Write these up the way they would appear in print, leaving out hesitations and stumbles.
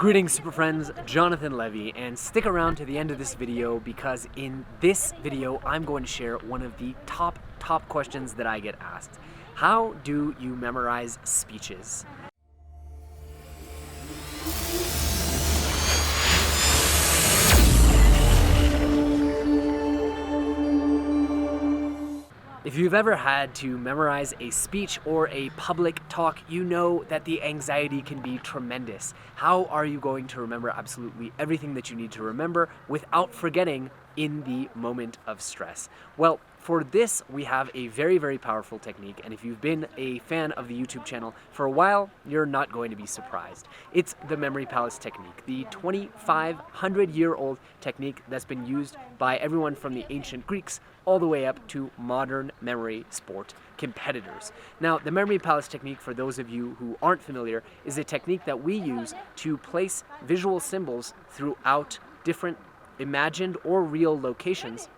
Greetings, super friends, Jonathan Levy, and stick around to the end of this video because in this video I'm going to share one of the top questions that I get asked. How do you memorize speeches? If you've ever had to memorize a speech or a public talk, you know that the anxiety can be tremendous. How are you going to remember absolutely everything that you need to remember without forgetting in the moment of stress? Well, for this, we have a very powerful technique, and if you've been a fan of the YouTube channel for a while, you're not going to be surprised. It's the memory palace technique, the 2,500-year-old technique that's been used by everyone from the ancient Greeks all the way up to modern memory sport competitors. Now, the memory palace technique, for those of you who aren't familiar, is a technique that we use to place visual symbols throughout different imagined or real locations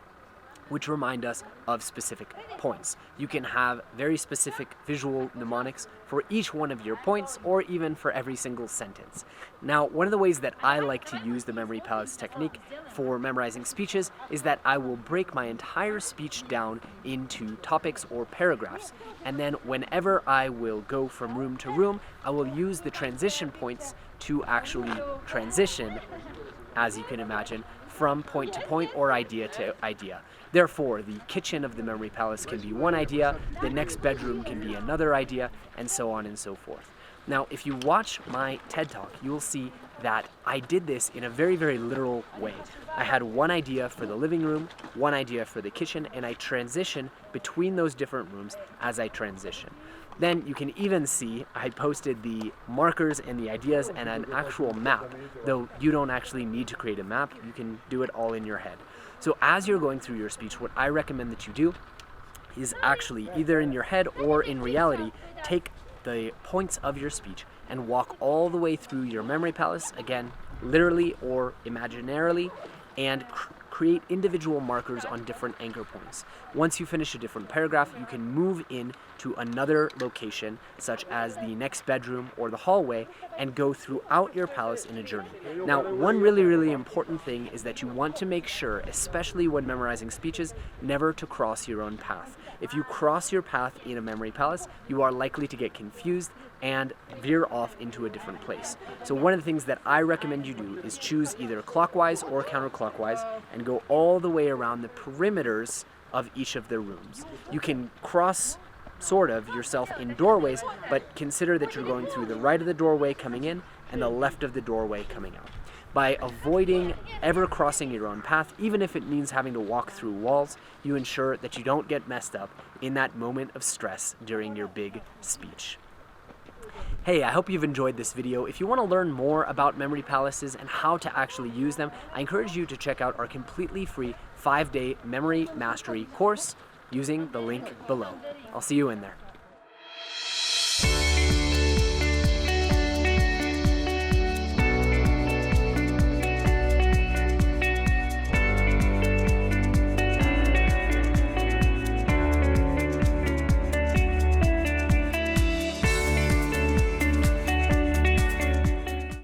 which remind us of specific points. You can have very specific visual mnemonics for each one of your points or even for every single sentence. Now, one of the ways that I like to use the memory palace technique for memorizing speeches is that I will break my entire speech down into topics or paragraphs, and then whenever I will go from room to room, I will use the transition points to actually transition, as you can imagine, from point to point or idea to idea. Therefore, the kitchen of the memory palace can be one idea, the next bedroom can be another idea, and so on and so forth. Now, if you watch my TED Talk, you will see that I did this in a very literal way. I had one idea for the living room, one idea for the kitchen, and I transition between those different rooms as I transition. Then you can even see I posted the markers and the ideas and an actual map, though you don't actually need to create a map, you can do it all in your head. So as you're going through your speech, what I recommend that you do is actually either in your head or in reality, take the points of your speech and walk all the way through your memory palace, again, literally or imaginarily, and create individual markers on different anchor points. Once you finish a different paragraph, you can move in to another location, such as the next bedroom or the hallway, and go throughout your palace in a journey. Now, one really important thing is that you want to make sure, especially when memorizing speeches, never to cross your own path. If you cross your path in a memory palace, you are likely to get confused and veer off into a different place. So one of the things that I recommend you do is choose either clockwise or counterclockwise and go all the way around the perimeters of each of the rooms. You can cross sort of yourself in doorways, but consider that you're going through the right of the doorway coming in and the left of the doorway coming out. By avoiding ever crossing your own path, even if it means having to walk through walls, you ensure that you don't get messed up in that moment of stress during your big speech. Hey, I hope you've enjoyed this video. If you want to learn more about memory palaces and how to actually use them, I encourage you to check out our completely free 5-day memory mastery course using the link below. I'll see you in there.